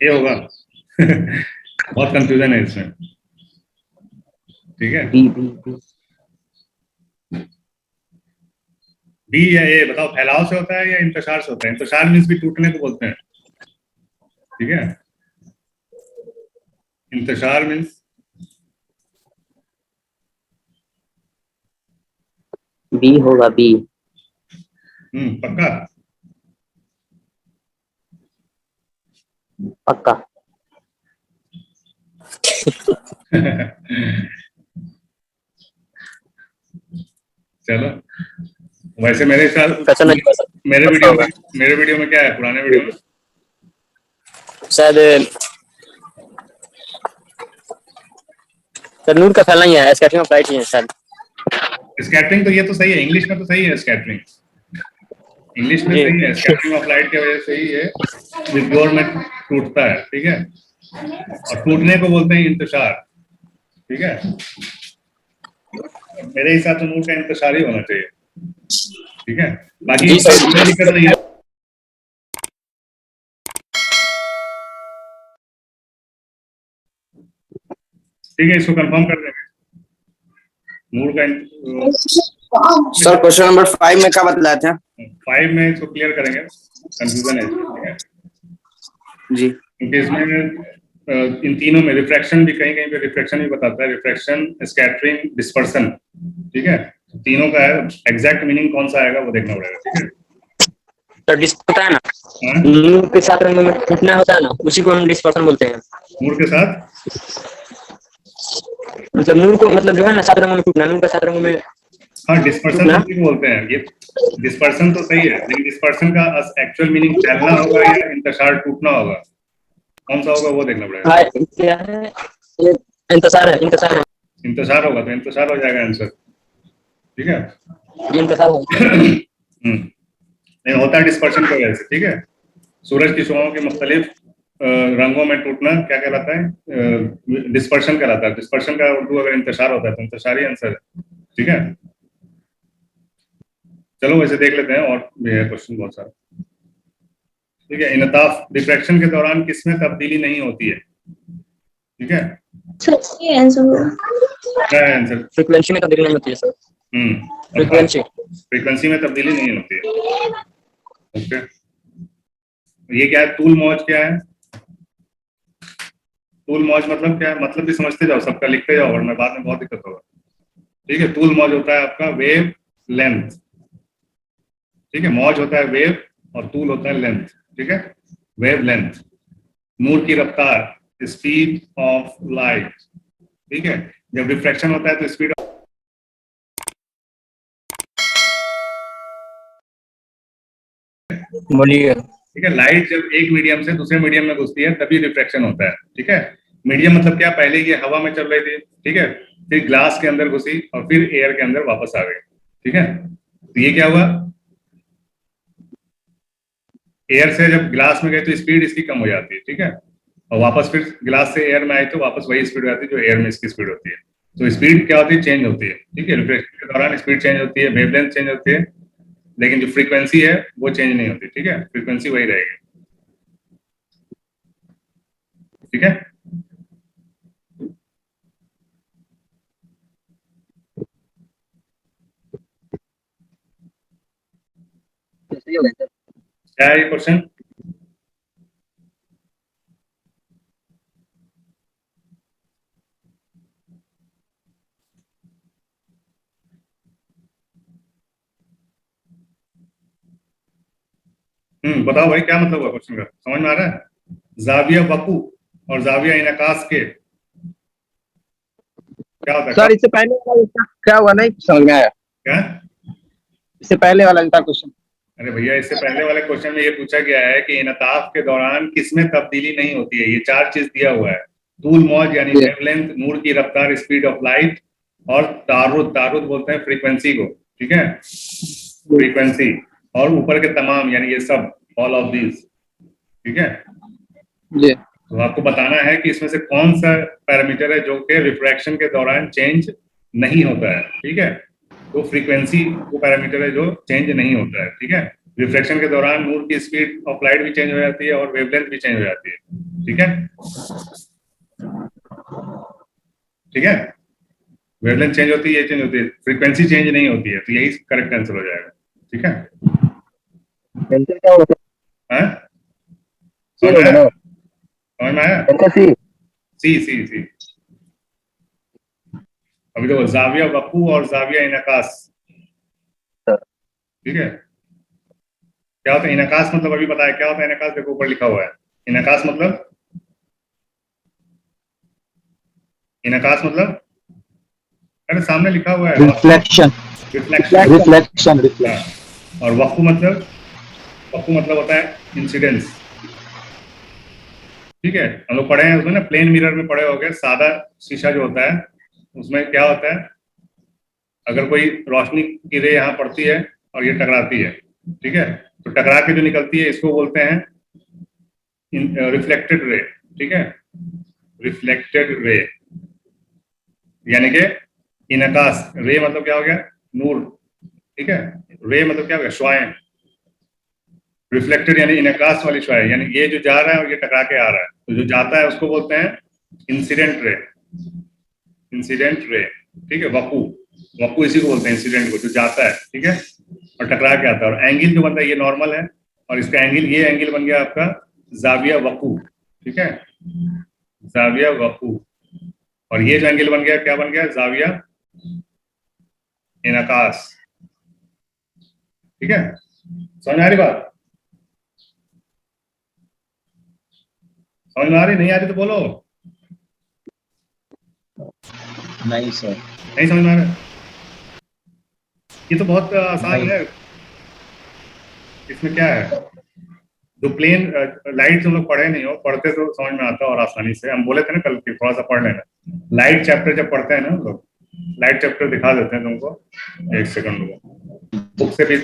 ए होगा। बहुत कंफ्यूजन है इसमें, ठीक है। बी या ए बताओ, फैलाव से होता है या इंतशार से होता है? इंतशार मीन्स भी टूटने को बोलते हैं, ठीक है। इंतशार मीन्स बी होगा, बी। पक्का? पक्का। चलो, वैसे मेरे साथ मेरे वीडियो में क्या है, पुराने वीडियो में शायद सर नूर का फैलना ही है, स्कैटरिंग ऑफ लाइट ही है शायद। स्कैटरिंग तो ये तो सही है, इंग्लिश में तो सही है स्कैटरिंग, इंग्लिश में सही है। स्कैटरिंग ऑफ लाइट की वजह से ही है विब्योर में टूटता है, ठीक है। और टूटने को बोलते हैं इंतशार, ठीक है। मेरे हिसाब से नूर का इंतशार ही होना चाहिए, ठीक है। बाकी कोई दिक्कत नहीं है। ठीक है, इसको कंफर्म कर देंगे। नूर का सर क्वेश्चन नंबर 5 में क्या बतलाया था? 5 में इसको क्लियर करेंगे, कंफ्यूजन है, ठीक है जी। क्योंकि इसमें इन तीनों में रिफ्रैक्शन भी कहीं पे रिफ्रैक्शन भी बताता है, रिफ्रैक्शन, स्कैटरिंग, डिस्पर्सन, ठीक है। तीनों का एग्जैक्ट मीनिंग कौन सा आएगा वो देखना पड़ेगा, ठीक है। तो डिस्पर्सन है ना, नूर के साथ रंग में टूटना होता है ना, उसी को हम डिस्पर्सन बोलते हैं। नूर के साथ मतलब नूर को मतलब जो है ना 7 रंगों में टूटना, नूर का 7 रंगों में हाँ, डिस्पर्सन टूटना। तो बोलते हैं ये। डिस्पर्सन तो सही है, लेकिन डिस्पर्सन का एक्चुअल मीनिंग फैलना होगा या इंतशार टूटना होगा, कौन सा होगा वो देखना पड़ेगा। हाँ, क्या है ये? इंतजार है, इंतजार है, इंतशार होगा तो इंतशार हो जाएगा आंसर। ठीक है। ये इंतजार है। नहीं होता है डिस्पर्शन की वजह से। ठीक है। सूरज की शुआओं के मुख्तलिफ रंगों में टूटना क्या कहलाता है? डिस्पर्शन कहलाता है। डिस्पर्शन का उर्दू अगर इंतशार होता है तो इंतशार ही आंसर है। ठीक है। चलो वैसे देख लेते हैं, और भी है क्वेश्चन बहुत सारा। ठीक है। इनताफ डिफ्रैक्शन के दौरान किसमें तब्दीली नहीं होती है? ठीक है। सही आंसर होगा। क्या है आंसर? फ्रीक्वेंसी में तब्दीली नहीं होती है सर। फ्रीक्वेंसी। फ्रीक्वेंसी में तब्दीली नहीं होती है। ओके। ये क्या है? तूल मौज क्या है? तूल मौज मतलब क्या है? मतलब भी समझते जाओ, सबका लिखते जाओ, वरना बाद में बहुत दिक्कत होगा। ठीक है। तूल मौज होता है आपका वेव लेंथ। ठीक है। मौज होता है वेव और तूल होता है लेंथ। ठीक है। वेव लेंथ, नूर की रफ्तार, स्पीड ऑफ लाइट। ठीक है। जब रिफ्लेक्शन होता है तो स्पीड, बोलिए। ठीक है, लाइट जब एक मीडियम से दूसरे मीडियम में घुसती है तभी रिफ्लेक्शन होता है। ठीक है। मीडियम मतलब क्या? पहले ये हवा में चल रही थी, ठीक है, फिर ग्लास के अंदर घुसी और फिर एयर के अंदर वापस आ गई। ठीक है। तो ये क्या हुआ? एयर से जब ग्लास में गई तो स्पीड इसकी कम हो जाती है। ठीक है। और वापस फिर ग्लास से एयर में आई तो वापस वही स्पीड हो जाती है जो एयर में इसकी स्पीड होती है। तो स्पीड क्या होती है? चेंज होती है। ठीक है। रिफ्लेक्शन के दौरान स्पीड चेंज होती है, वेवलेंथ चेंज होती है, लेकिन जो फ्रीक्वेंसी है वो चेंज नहीं होती। ठीक है। फ्रीक्वेंसी वही रहेगी। ठीक है। सही हो गया सर। क्या है ये क्वेश्चन? बताओ भाई, क्या मतलब हुआ क्वेश्चन का? समझ में आ रहा है? जाविया वकू और जाविया इनकास के क्या होता है? सर इससे पहले वाला इसका क्या हुआ, नहीं समझ में आया। क्या? इससे पहले वाला था क्वेश्चन। अरे भैया, इससे पहले वाले क्वेश्चन में ये पूछा गया है कि इनताफ के दौरान किसमें तब्दीली नहीं होती है। ये 4 चीज दिया हुआ है। तूल मौज यानी वेवलेंथ, नूर की रफ्तार, स्पीड ऑफ लाइट, और तारुद। तारुद बोलते हैं फ्रीक्वेंसी को। ठीक है। फ्रीक्वेंसी। और ऊपर के तमाम यानी ये सब, ऑल ऑफ दीज। ठीक है। जी। तो आपको बताना है कि इसमें से कौन सा पैरामीटर है जो कि रिफ्रैक्शन के दौरान चेंज नहीं होता है। ठीक है। तो फ्रीक्वेंसी वो पैरामीटर है जो चेंज नहीं होता है। ठीक है। रिफ्लेक्शन के दौरान नूर की स्पीड ऑफ लाइट भी चेंज हो जाती है और वेवलेंथ भी चेंज हो जाती है। ठीक है। ठीक है। वेवलेंथ चेंज होती है, ये चेंज होती है, फ्रीक्वेंसी चेंज नहीं होती है। तो यही करेक्ट आंसर हो जाएगा। ठीक है। आंसर क्या होगा? हाँ? सी होगा ना? समझ में आया? Answer C. C C C. अभी देखो, जाविया वकू और जाविया इनकास। ठीक है। क्या होता है इनकास? मतलब अभी बताया क्या होता है इनकास। देखो ऊपर लिखा हुआ है। इनकास मतलब, इनकास मतलब, अरे सामने लिखा हुआ है। रिफ्लेक्शन। रिफ्लेक्शन। रिफ्लेक्शन। और वक्फू मतलब, वक्फू मतलब होता है इंसिडेंस। ठीक है। हम लोग पढ़े हैं उसमें ना, प्लेन मिरर में पढ़े होंगे। सादा शीशा जो होता है उसमें क्या होता है, अगर कोई रोशनी की रे यहाँ पड़ती है और ये टकराती है, ठीक है, तो टकरा के जो निकलती है इसको बोलते हैं रिफ्लेक्टेड रे। ठीक है। रिफ्लेक्टेड रे यानी कि इनकास। रे मतलब क्या हो गया? नूर। ठीक है। रे मतलब क्या हो गया? श्वाएं। रिफ्लेक्टेड यानी इनकास वाली श्वाएं, यानी ये जो जा रहा है और ये टकरा के आ रहा है, तो जो जाता है उसको बोलते हैं इंसिडेंट रे। Incident ray. ठीक है। वकू, वकू इसी को बोलते हैं, इंसिडेंट को, जो जाता है। ठीक है। और टकरा के आता है। और एंगल जो बनता है ये नॉर्मल है, और इसका एंगल, ये एंगल बन गया आपका जाविया वकू। ठीक है। जाविया वकू। और ये जो एंगल बन गया क्या बन गया? जाविया इनकास। ठीक है। समझ में आ रही बात? समझ में आ रही? नहीं आ रही तो बोलो। नहीं सर। नहीं समझ में आ रहा है? ये तो बहुत आसान नहीं। है। इसमें क्या है, जो प्लेन लाइट तुम लोग पढ़े नहीं हो, पढ़ते तो समझ में आता और आसानी से। हम बोले थे ना कल कि थोड़ा सा पढ़ लेना लाइट चैप्टर। जब पढ़ते हैं ना हम लोग, लाइट चैप्टर दिखा देते हैं तुमको, एक सेकंड रुको, बुक से भी।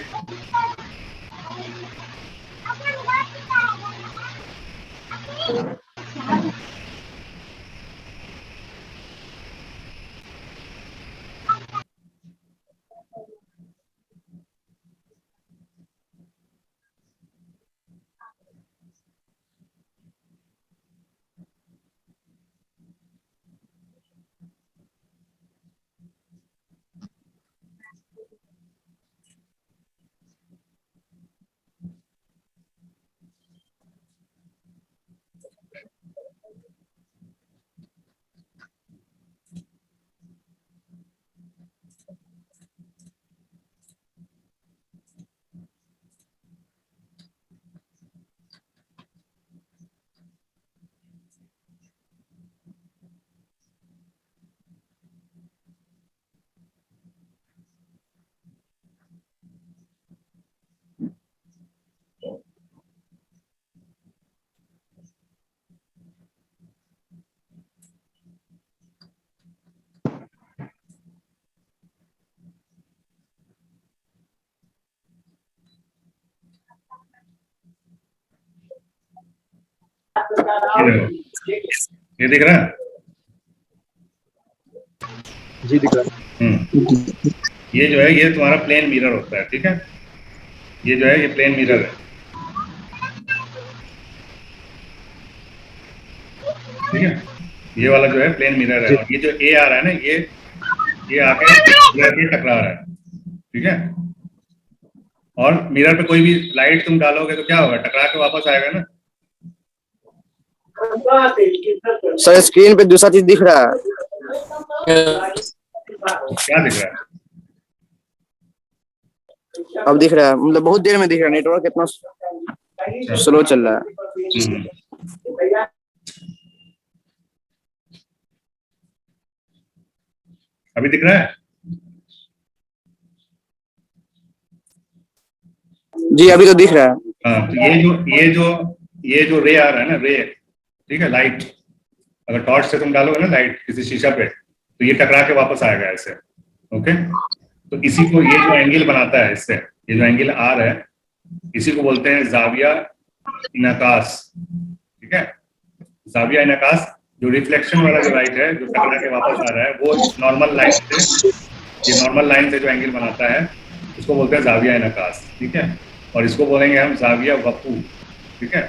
ये दिख रहा है? जी दिख रहा है। ये जो है ये तुम्हारा प्लेन मिरर होता है, ठीक है। ये जो है ये प्लेन मिरर है, ठीक है। ये वाला जो है प्लेन मिरर है, और ये जो ए आ रहा है ना, ये आके मिरर पे टकरा रहा है, ठीक है। और मिरर पे कोई भी लाइट तुम डालोगे तो क्या होगा, टकरा के वापस आएगा ना। सर स्क्रीन पे दूसरा चीज दिख रहा है। क्या दिख रहा है? अब दिख रहा है, मतलब बहुत देर में दिख रहा है। नेटवर्क इतना स्लो चल रहा है। अभी दिख रहा है? जी अभी तो दिख रहा है। हाँ, तो ये जो रे आ रहा है ना, रे, ठीक है, लाइट, अगर टॉर्च से तुम डालोगे ना लाइट किसी शीशा पे, तो ये टकरा के वापस आएगा ऐसे, ओके। तो इसी को, ये जो एंगल बनाता है इससे, ये जो एंगल आर है, इसी को बोलते हैं जाविया इनकास, ठीक है। जाविया इनकास, जो रिफ्लेक्शन वाला जो लाइट है जो टकरा के वापस आ रहा है, वो नॉर्मल लाइन से, ये नॉर्मल लाइन से जो एंगल बनाता है उसको बोलते हैं जाविया इनकास, ठीक है। और इसको बोलेंगे हम जाविया वकू, ठीक है,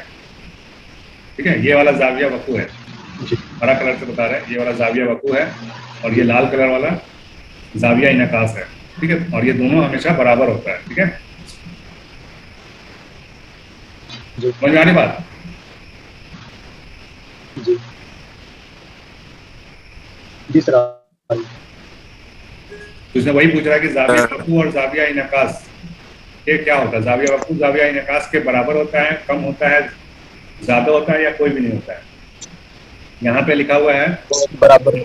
ठीक है। ये वाला जाविया वकू है, हरा कलर से बता रहे हैं, ये वाला जाविया वकू है, और ये लाल कलर वाला जाविया इनकास है, ठीक है। और ये दोनों हमेशा बराबर होता है, ठीक है। समझ में आ रही बात? जी सर। तो इसने वही पूछ रहा है कि जाविया वकू और जाविया इनकास ये क्या होता है। जाविया वकू जाविया इनकास के बराबर होता है, कम होता है, ज्यादा होता है, या कोई भी नहीं होता है। यहाँ पे लिखा हुआ है बराबर,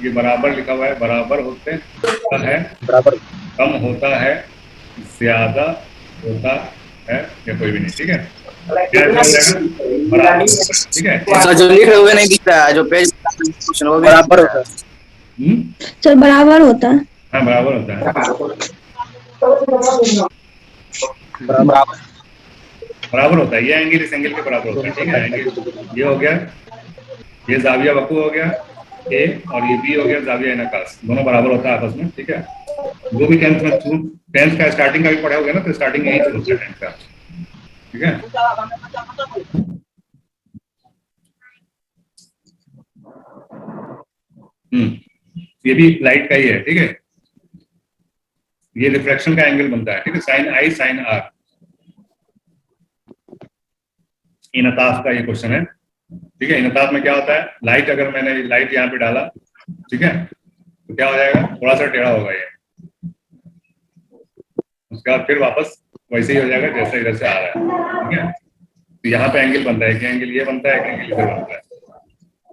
ये बराबर लिखा हुआ है, बराबर होते है, बराबर, कम होता है, ज्यादा होता है, या कोई भी नहीं, ठीक है। बराबर, ठीक है। सर जो लिखे हुए नहीं दिख रहा है, जो पेज बराबर होता है। सर बराबर होता है। हाँ बराबर होता है, बराबर होता है। ये एंगल इस एंगल के बराबर होता है, ठीक है। एंगल ये हो गया, ये जाविया वकू हो गया ए, और ये बी हो गया जाविया इनकास, दोनों बराबर होता है आपस में, ठीक है। जो भी टेंथ में शुरू, टेंथ का स्टार्टिंग का भी पढ़ा होगा ना, तो स्टार्टिंग यही से होता है टेंथ का, ठीक है। ये भी लाइट का ही है, ठीक है। ये रिफ्लेक्शन का एंगल बनता है, ठीक है, साइन आई साइन आर। इनताफ का ये क्वेश्चन है, ठीक है। इनताफ में क्या होता है, लाइट, अगर मैंने लाइट यहाँ पे डाला, ठीक है, तो क्या हो जाएगा, थोड़ा सा टेढ़ा होगा ये, उसके बाद फिर वापस वैसे ही हो जाएगा जैसे इधर से आ रहा है, ठीक है। तो यहाँ पे एंगल बनता है, एक एंगल ये बनता है, एक एंगल इधर बनता है,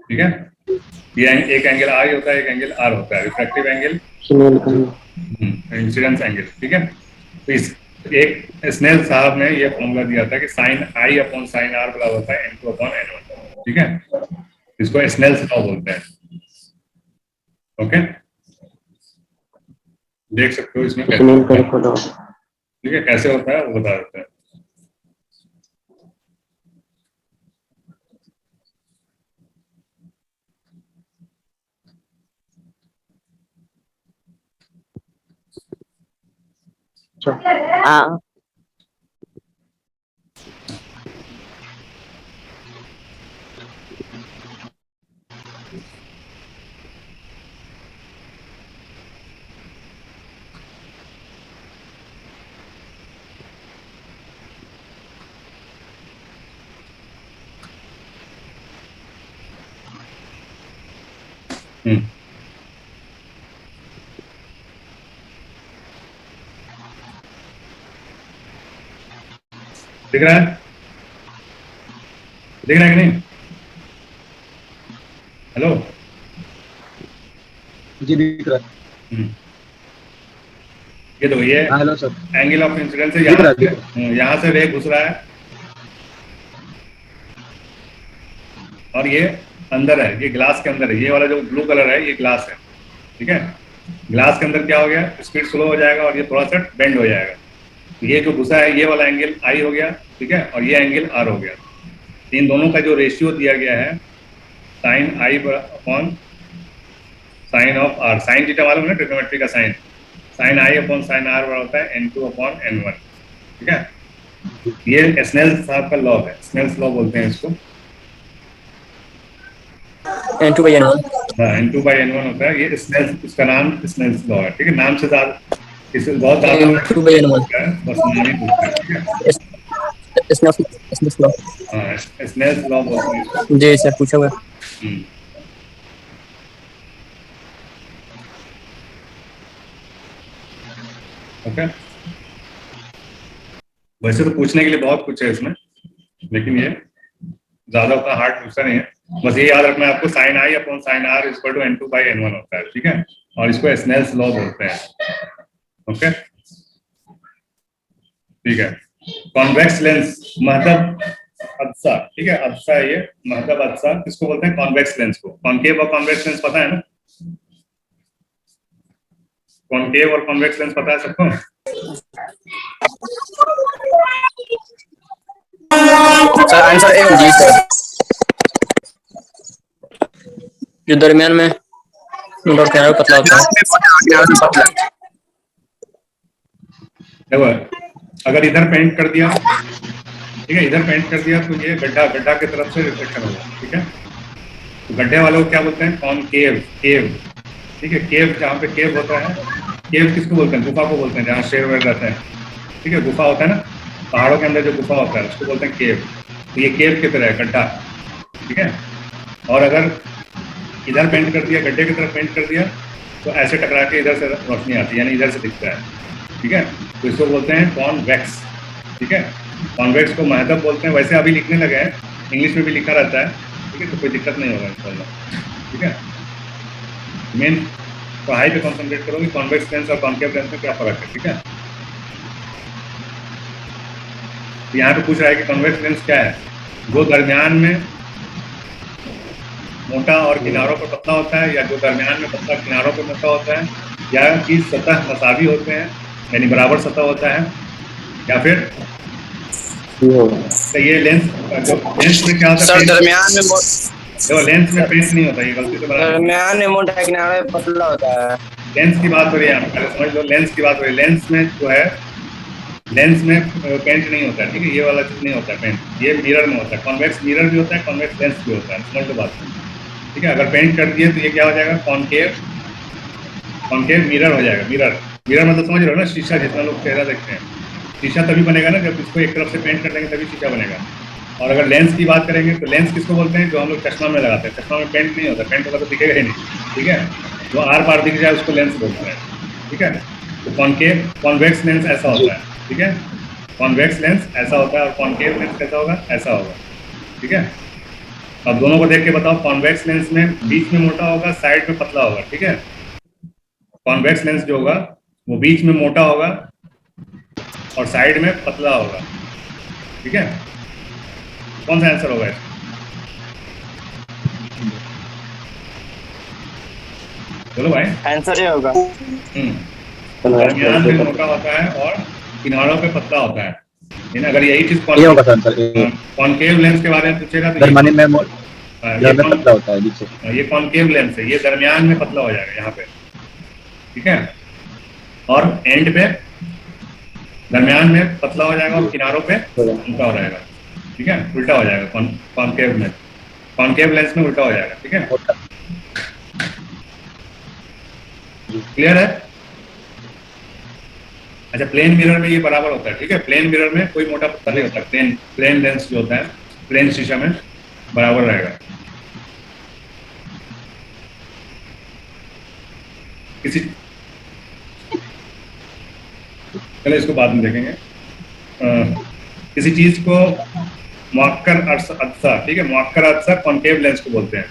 ठीक है। ये एक एंगल आई होता है, एक एंगल आर होता है, रिफ्रैक्टिव एंगल, इंसिडेंस एंगल। ठीक है, तो इस एक स्नेल साहब ने ये फॉर्मूला दिया था कि sine I upon sine R बराबर होता है n2 अपॉन n1। ठीक है, इसको स्नेल्स लॉ बोलते हैं। ओके, देख सकते हो इसमें कैसे होता है। ठीक है, कैसे होता है वो बता देते हैं। हाँ दिख रहा है, दिख रहा है कि नहीं? हेलो, जी दिख रहा है। ये तो ये hello sir, angle of incidence है। दिख रहा है। यहाँ से रे घुस रहा है और ये अंदर है, ये ग्लास के अंदर है। ये वाला जो ब्लू कलर है ये ग्लास है। ठीक है, ग्लास के अंदर क्या हो गया, स्पीड स्लो हो जाएगा और ये थोड़ा सा बेंड हो जाएगा। ये जो घुसा है ये वाला एंगल आई हो गया। ठीक है, और ये एंगल आर हो गया। इन दोनों का जो रेशियो दिया गया है sine I upon sine of R, sine theta मालूम है ना, ट्रिग्नोमेट्री का sine, sine I upon sine R बराबर होता है n2 अपॉन n1। ठीक है, ये स्नेल्स साहब का लॉ है, स्नेल्स लॉ बोलते हैं इसको। n2/n1। हाँ, n2/n1 होता है ये स्नेल्स, इसका नाम स्नेल्स लॉ है। ठीक है, नाम से ज्यादा इसे बहुत ज्यादा n2/n1 बस नाम ही पूछते हैं। ठीक है, स्नेल्स लॉ। हाँ, स्नेल्स लॉ बोलते हैं इसको। जी सर, पूछा हुआ। ओके, वैसे तो पूछने के लिए बहुत कुछ है इसमें, लेकिन ये ज्यादा उतना हार्ड क्वेश्चन नहीं है। बस ये याद रखना है आपको, sine I upon sine R equal to n2/n1 होता है। ठीक है, और इसको स्नेल्स लॉ बोलते हैं। ओके, ठीक है। कॉन्वेक्स लेंस, महतब अदसा, ठीक है, अदसा है ये, महतब अदसा किसको बोलते हैं, कॉन्वेक्स लेंस को। कॉनकेव और कॉन्वेक्स लेंस पता है ना, कॉनकेव और कॉन्वेक्स लेंस पता है सबको? सर आंसर ए जी सर, जो दरमियान में और किनारे पतला होता है। देखो, अगर इधर पेंट कर दिया, ठीक है, इधर पेंट कर दिया तो ये गड्ढा, गड्ढा की तरफ से रिफ्लेक्शन होगा। ठीक है, तो गड्ढे वालों को क्या बोलते हैं, कॉनकेव, केव। ठीक है, केव, जहाँ पे केव होता है, केव किसको बोलते हैं, गुफा को बोलते हैं, जहाँ शेर वेर रहते हैं। ठीक है, गुफा होता है ना, पहाड़ों के अंदर जो गुफा होता है उसको बोलते हैं केव। तो ये केव की तरह है, गड्ढा। ठीक है, और अगर इधर पेंट कर दिया, गड्ढे की तरफ पेंट कर दिया, तो ऐसे टकरा के इधर से रोशनी आती है, यानी इधर से दिखता है। ठीक है, तो इसको बोलते हैं कॉन्वेक्स। ठीक है, कॉन्वेक्स को महतब बोलते हैं। वैसे अभी लिखने लगे हैं, इंग्लिश में भी लिखा रहता है। ठीक है, तो कोई दिक्कत नहीं होगा इंशाल्लाह। ठीक है, मेन पढ़ाई पे कॉन्सेंट्रेट करोगे, कॉन्वेक्स लेंस और कॉनकेव लेंस में क्या फर्क है। ठीक है, तो यहाँ पे पूछ रहा है कि कॉन्वेक्स लेंस क्या है, जो दरमियान में मोटा और किनारों पर पतला होता है, या जो दरमियान में पतला किनारों पर मोटा होता है, या कि सतह मसावी होते हैं यानी बराबर सतह होता है, या फिर तो ये लेंस, जो लेंस में क्या होता है, सर दरमियान में जो लेंस में पेंट नहीं होता, ये गलती से बना, दरमियान में मोटा किनारे पतला होता है। लेंस की बात हो रही है, हम पहले समझ लो, लेंस की बात हो रही है। लेंस में जो है, लेंस में पेंट नहीं होता है। ठीक है, ये वाला चीज नहीं होता है पेंट, ये मिरर में होता है। कॉन्वेक्स मिरर भी होता है, कॉन्वेक्स लेंस भी होता है, समझ लो बात। ठीक है, अगर पेंट कर दिए तो ये क्या हो जाएगा, कॉनकेव, कॉनकेव मिरर हो जाएगा। मिरर, मिरर मतलब समझ रहे हो ना, शीशा, जितना लोग चेहरा देखते हैं, शीशा तभी बनेगा ना जब इसको एक तरफ से पेंट कर देंगे तभी शीशा बनेगा। और अगर लेंस की बात करेंगे तो लेंस किसको बोलते हैं, जो हम लोग चश्मा में लगाते हैं। चश्मा में पेंट नहीं होता, पेंट होगा तो दिखेगा ही नहीं। ठीक है, जो आर पार दिख जाए उसको लेंस बोलते हैं। ठीक है, तो कॉनकेव, कॉन्वेक्स लेंस ऐसा होता है। ठीक है, कॉन्वेक्स लेंस ऐसा होता है, और कॉनकेव लेंस कैसा होगा, ऐसा होगा। ठीक है, अब दोनों को देख के बताओ, कॉन्वेक्स लेंस में बीच में मोटा होगा, साइड में पतला होगा, ठीक है। कॉन्वेक्स लेंस जो होगा वो बीच में मोटा होगा और साइड में पतला होगा, ठीक है। कौन सा आंसर होगा इसका? बोलो भाई। आंसर ये होगा। दरमियान में मोटा होता है और किनारों पे पतला होता है। लेकिन अगर यही चीज कॉनकेव लेंस के बारे में पूछेगा तो दरमियान में ये पतला होता है नीचे। ये कॉनकेव लेंस है, ये दरमियान में पतला हो जाएगा यहाँ पे, ठीक है। और एंड पे दरमियान में पतला हो जाएगा और किनारों पे उल्टा हो जाएगा, ठीक है। उल्टा हो जाएगा कॉनकेव में, कॉनकेव लेंस में उल्टा हो जाएगा, ठीक है। क्लियर है? अच्छा, प्लेन मिरर में ये बराबर होता है, ठीक है। प्लेन मिरर में कोई मोटा पतला नहीं होता, प्लेन लेंस जो होता है, प्लेन शीशा में बराबर रहेगा। किसी चलो इसको बाद में देखेंगे। किसी चीज को मुअक्कर अक्सा, ठीक है, मुअक्कर अक्सा कॉनकेव लेंस को बोलते हैं,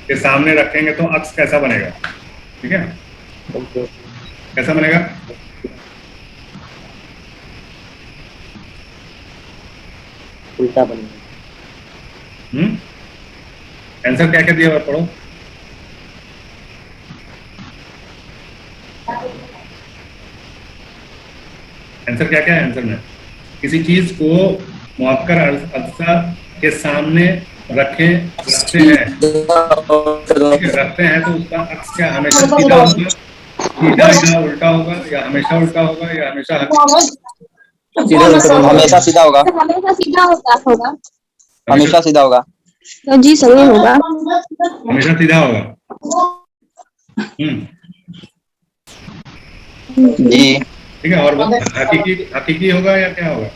के सामने रखेंगे तो अक्स कैसा बनेगा, ठीक है। कैसा बनेगा? उल्टा बनेगा। आंसर क्या क्या दिया हुआ पढ़ो। आंसर क्या क्या है आंसर में? किसी चीज को मुअक्कर अक्सा के सामने रखते हैं, रखते हैं तो उसका अक्स क्या हमेशा सीधा होगा, सीधा उल्टा होगा, या हमेशा उल्टा होगा, या हमेशा हमेशा सीधा होगा। हमेशा सीधा होगा। हमेशा सीधा होगा। तो जी सही होगा। हमेशा सीधा होगा। जी ठीक है। और वो हकीकी होगा या क्या होगा?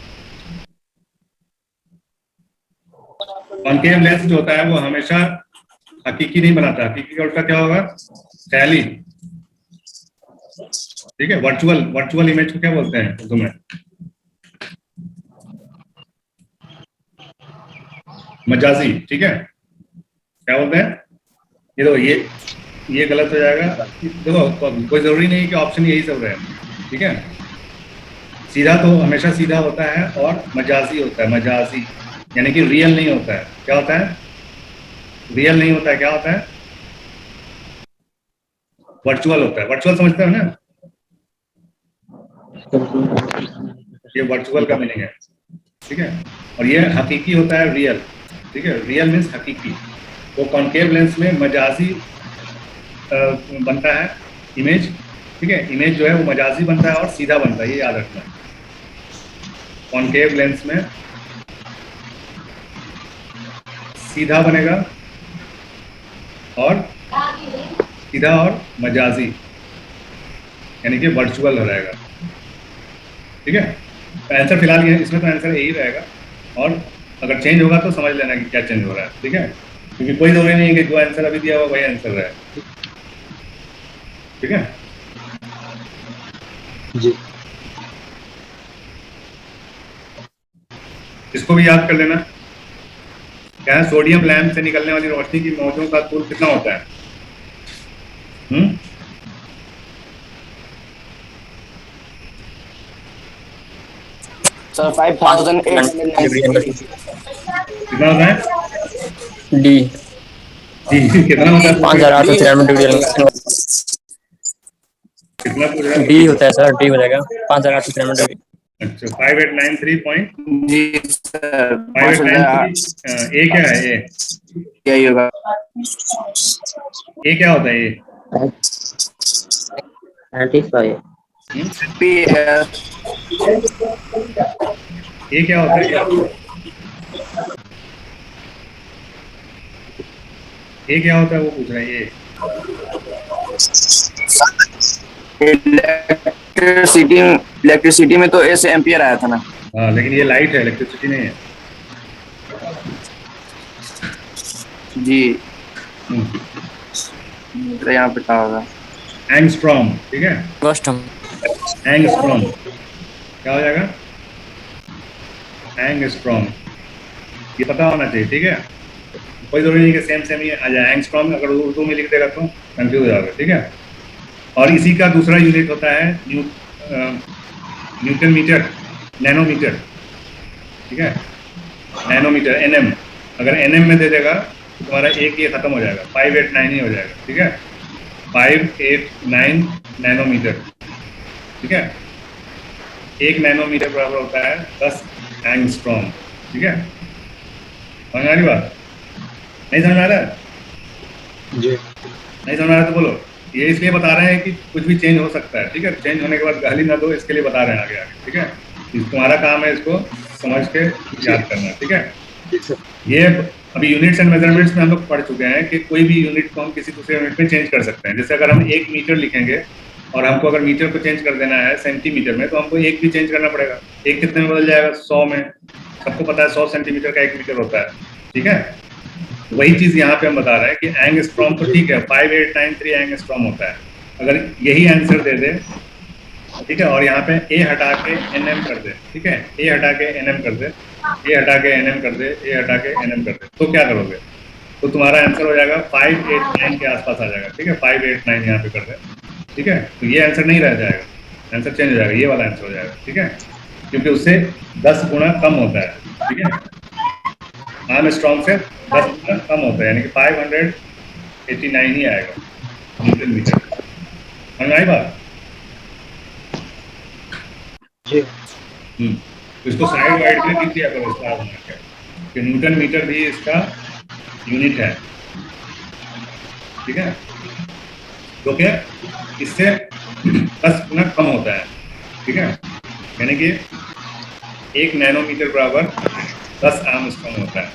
कॉनकेव लेंस जो होता है वो हमेशा हकीकी नहीं बनाता। हकीकी का उल्टा क्या होगा? ख्याली, ठीक है। वर्चुअल इमेज को क्या बोलते हैं उर्दू में? मजाजी, ठीक है। क्या बोलते हैं? ये देखो, ये गलत हो जाएगा। देखो, कोई जरूरी नहीं कि ऑप्शन यही सब रहे, ठीक है। सीधा तो हमेशा सीधा होता है और मजाजी होता है, मजाजी यानी कि रियल नहीं होता है। क्या होता है? रियल नहीं होता है। क्या होता है? वर्चुअल होता है। वर्चुअल समझते हो ना? ये वर्चुअल का मीनिंग है, ठीक है। और ये हकीकी होता है, रियल, ठीक है। रियल मीन्स हकीकी। वो कॉनकेव लेंस में मजाजी बनता है इमेज, ठीक है। इमेज जो है वो मजाजी बनता है और सीधा बनता है, ये याद रखना है। कॉनकेव लेंस में सीधा बनेगा और सीधा और मजाजी यानी कि वर्चुअल हो जाएगा, ठीक है। तो आंसर फिलहाल ये, इसमें तो आंसर यही रहेगा, और अगर चेंज होगा तो समझ लेना कि क्या चेंज हो रहा है, ठीक है। क्योंकि कोई जरूरी नहीं है कि जो आंसर अभी दिया हुआ वही आंसर रहे, ठीक है जी। इसको भी याद कर लेना। क्या है? सोडियम लैंप से निकलने वाली रोशनी की मौजों का तूल कितना होता है? सर 5890 कितना होता है? डी कितना होता है? 5893 कितना पूछ रहा है? डी होता है सर, डी हो जाएगा 5893 डिग्री। अच्छा, 5893 पॉइंट। जी सर 5893 ए क्या है? ए यही होगा। ए क्या होता है? ए 95। ए क्या होता है? ए क्या होता है वो पूछ रहा है। ये इलेक्ट्रिसिटी में तो एस एम्पियर आया था ना। हाँ, लेकिन ये लाइट है, इलेक्ट्रिसिटी नहीं है। जी तो यहाँ पे क्या होगा? एंगस्ट्रॉम, ठीक है। कस्टम एंगस्ट्रॉम क्या हो जाएगा? एंगस्ट्रॉम, ये पता होना चाहिए, ठीक है। कोई जरूरी नहीं कि सेम सेम ही आ जाए। एंगस्ट्रॉम अगर उर्दू में लिख देगा तो कंफ्यूज हो जाएगा, ठीक है। और इसी का दूसरा यूनिट होता है न्यूटन मीटर, नैनोमीटर, ठीक है, नैनोमीटर NM। अगर NM में दे देगा तो तुम्हारा एक ये खत्म हो जाएगा, 589 ही हो जाएगा, ठीक है, 589 नैनोमीटर, ठीक है। 1 नैनोमीटर बराबर होता है 10 एंगस्ट्रॉम, ठीक है। समझ आ रही बात? नहीं समझ आ रहा है? जी नहीं समझ आ रहा तो बोलो। ये इसलिए बता रहे हैं कि कुछ भी चेंज हो सकता है, ठीक है। चेंज होने के बाद गाली ना दो, इसके लिए बता रहे हैं आगे आगे, ठीक है। तुम्हारा काम है इसको समझ के याद करना, ठीक है। ये अभी यूनिट्स एंड मेजरमेंट्स में हम लोग पढ़ चुके हैं कि कोई भी यूनिट को हम किसी दूसरे यूनिट में चेंज कर सकते हैं। जैसे अगर हम 1 मीटर लिखेंगे और हमको अगर मीटर को चेंज कर देना है सेंटीमीटर में, तो हमको 1 भी चेंज करना पड़ेगा। 1 कितने में बदल जाएगा? 100 में। सबको पता है 100 सेंटीमीटर का 1 मीटर होता है, ठीक है। वही चीज यहाँ पे हम बता रहे हैं कि एंगस्ट्रॉम तो ठीक है, 5893 एंगस्ट्रॉम होता है। अगर यही आंसर दे दे, ठीक है, और यहाँ पे A हटा के NM कर दे, ठीक है, A हटा के NM कर दे, A हटा के NM कर दे, A हटा के NM कर दे, तो क्या करोगे? तो तुम्हारा आंसर हो जाएगा 589 के आसपास आ जाएगा, ठीक है। 589 यहाँ पे कर दे, ठीक है। तो ये आंसर नहीं रह जाएगा, आंसर चेंज हो जाएगा, ये वाला आंसर हो जाएगा, ठीक है, क्योंकि उससे 10 गुना कम होता है, ठीक है। आर्मस्ट्रॉन्ग से 10 गुना कम होता है, यानी कि 589 ही आएगा न्यूटन मीटर। समझ आई बात? जी तो इसको साइड वाइड में लिख दिया करो इसका बना के कि न्यूटन मीटर भी इसका यूनिट है, ठीक है। तो क्या इससे 10 गुना कम होता है, ठीक है, यानी कि 1 नैनोमीटर बराबर 10 आर्मस्ट्रॉन्ग होता है,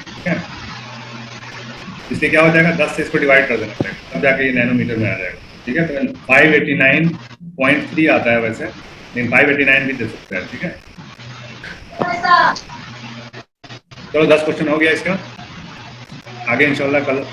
ठीक है। इसलिए क्या हो जाएगा? 10 से इसको डिवाइड कर देना पड़ेगा, तब जाके ये नैनोमीटर में आ जाएगा, ठीक है। तो 589.3 आता है वैसे, लेकिन 589 भी दे सकते हैं, ठीक है। चलो 10 क्वेश्चन हो गया इसका, आगे इंशाल्लाह कल